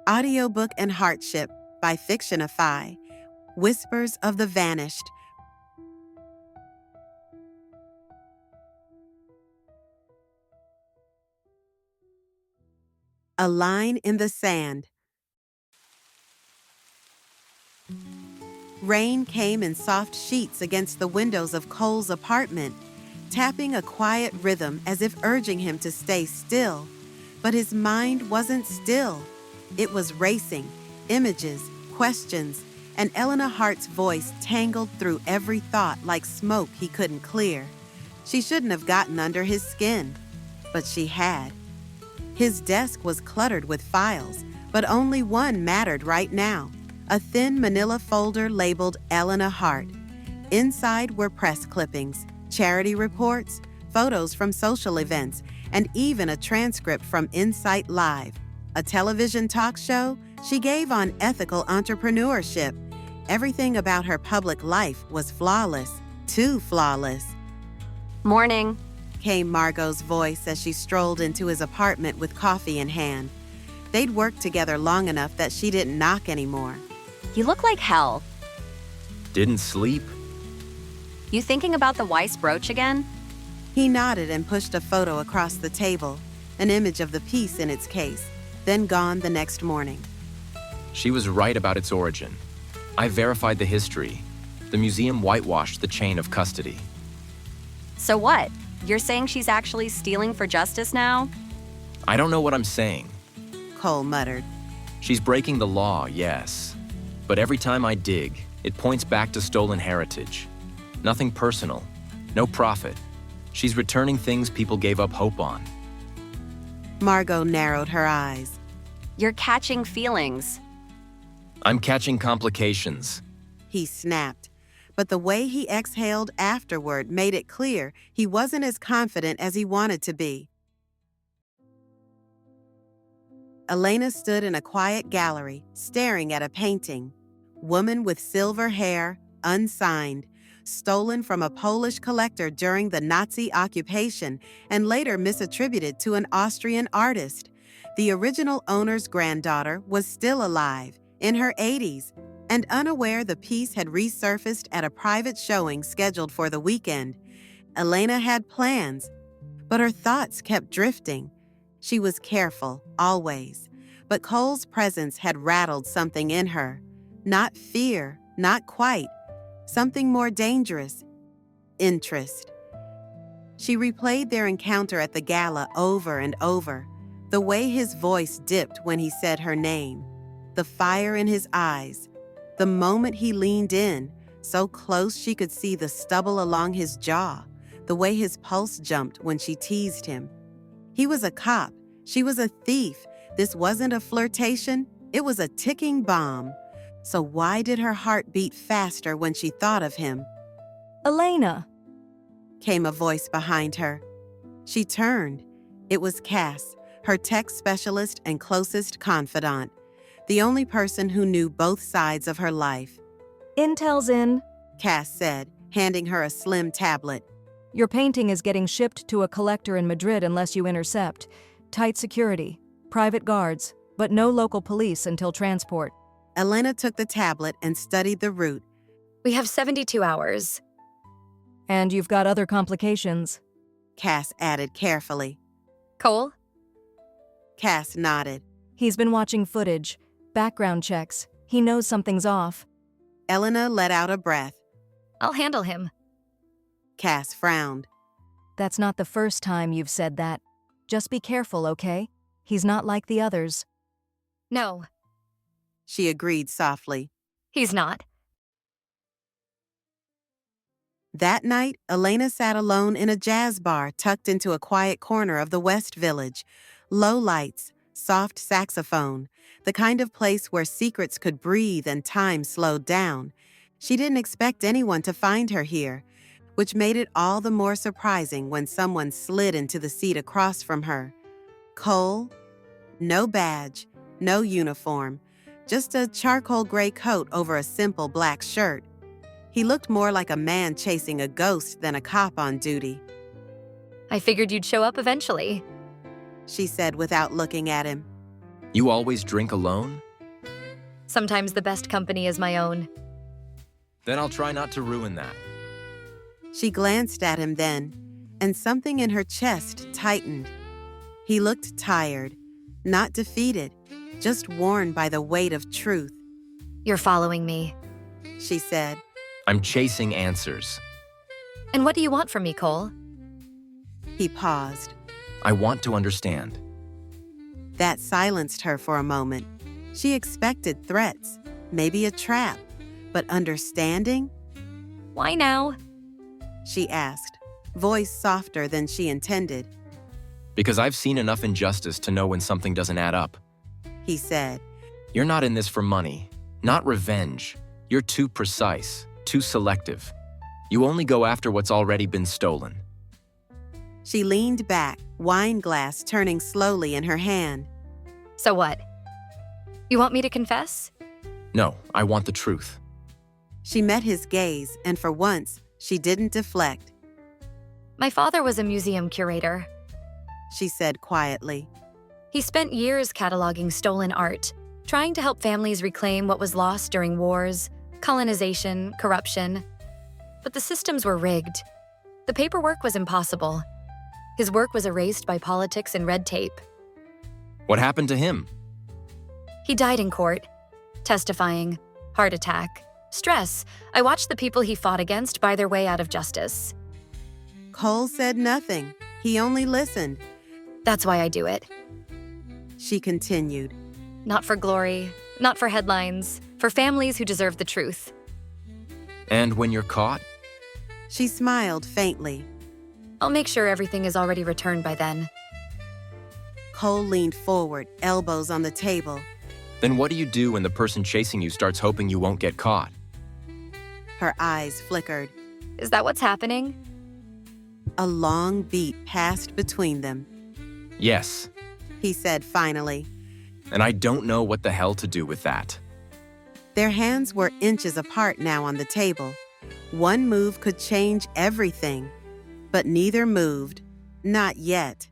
Audiobook and Hardship by Fictionify. Whispers of the Vanished. A Line in the Sand. Rain came in soft sheets against the windows of Cole's apartment, tapping a quiet rhythm as if urging him to stay still. But his mind wasn't still. It was racing, images, questions, and Elena Hart's voice tangled through every thought like smoke he couldn't clear. She shouldn't have gotten under his skin, but she had. His desk was cluttered with files, but only one mattered right now. A thin manila folder labeled Elena Hart. Inside were press clippings, charity reports, photos from social events, and even a transcript from Insight Live, a television talk show she gave on ethical entrepreneurship. Everything about her public life was flawless, too flawless. Morning, Came Margot's voice as she strolled into his apartment with coffee in hand. They'd worked together long enough that she didn't knock anymore. You look like hell. Didn't sleep? You thinking about the Weiss brooch again? He nodded and pushed a photo across the table, an image of the piece in its case, then gone the next morning. She was right about its origin. I verified the history. The museum whitewashed the chain of custody. So what? You're saying she's actually stealing for justice now? I don't know what I'm saying. Cole muttered. She's breaking the law, yes. But every time I dig, it points back to stolen heritage. Nothing personal, no profit. She's returning things people gave up hope on. Margot narrowed her eyes. You're catching feelings. I'm catching complications. He snapped, but the way he exhaled afterward made it clear he wasn't as confident as he wanted to be. Elena stood in a quiet gallery, staring at a painting. Woman with silver hair, unsigned, stolen from a Polish collector during the Nazi occupation and later misattributed to an Austrian artist. The original owner's granddaughter was still alive, in her 80s, and unaware the piece had resurfaced at a private showing scheduled for the weekend. Elena had plans, but her thoughts kept drifting. She was careful, always, but Cole's presence had rattled something in her. Not fear, not quite. Something more dangerous. Interest. She replayed their encounter at the gala over and over. The way his voice dipped when he said her name. The fire in his eyes. The moment he leaned in, so close she could see the stubble along his jaw. The way his pulse jumped when she teased him. He was a cop. She was a thief. This wasn't a flirtation. It was a ticking bomb. So why did her heart beat faster when she thought of him? Elena, Came a voice behind her. She turned. It was Cass, her tech specialist and closest confidant, the only person who knew both sides of her life. intel's in. Cass said, handing her a slim tablet. Your painting is getting shipped to a collector in Madrid unless you intercept. Tight security, private guards, but no local police until transport. Elena took the tablet and studied the route. We have 72 hours. And you've got other complications. Cass added carefully. Cole? Cass nodded. He's been watching footage, background checks. He knows something's off. Elena let out a breath. I'll handle him. Cass frowned. That's not the first time you've said that. Just be careful, okay? He's not like the others. No, She agreed softly. he's not. That night, Elena sat alone in a jazz bar tucked into a quiet corner of the West Village. Low lights, soft saxophone, the kind of place where secrets could breathe and time slowed down. She didn't expect anyone to find her here, which made it all the more surprising when someone slid into the seat across from her. Cole? No badge, no uniform, just a charcoal gray coat over a simple black shirt. He looked more like a man chasing a ghost than a cop on duty. I figured you'd show up eventually. She said without looking at him. You always drink alone? Sometimes the best company is my own. Then I'll try not to ruin that. She glanced at him then, and something in her chest tightened. He looked tired, not defeated, just worn by the weight of truth. You're following me. She said. I'm chasing answers. And what do you want from me, Cole? He paused. I want to understand. That silenced her for a moment. She expected threats, maybe a trap, but understanding? Why now? She asked, voice softer than she intended. Because I've seen enough injustice to know when something doesn't add up. He said. You're not in this for money, not revenge. You're too precise, too selective. You only go after what's already been stolen. She leaned back, wine glass turning slowly in her hand. So what? You want me to confess? No, I want the truth. She met his gaze, and for once, she didn't deflect. My father was a museum curator. She said quietly. He spent years cataloging stolen art, trying to help families reclaim what was lost during wars, colonization, corruption. But the systems were rigged. The paperwork was impossible. His work was erased by politics and red tape. What happened to him? He died in court, testifying, heart attack, stress. I watched the people he fought against buy their way out of justice. Cole said nothing. He only listened. That's why I do it. She continued. Not for glory, not for headlines, for families who deserve the truth. And when you're caught? She smiled faintly. I'll make sure everything is already returned by then. Cole leaned forward, elbows on the table. Then what do you do when the person chasing you starts hoping you won't get caught? Her eyes flickered. Is that what's happening? A long beat passed between them. Yes. He said finally. And I don't know what the hell to do with that. Their hands were inches apart now on the table. One move could change everything. But neither moved. Not yet.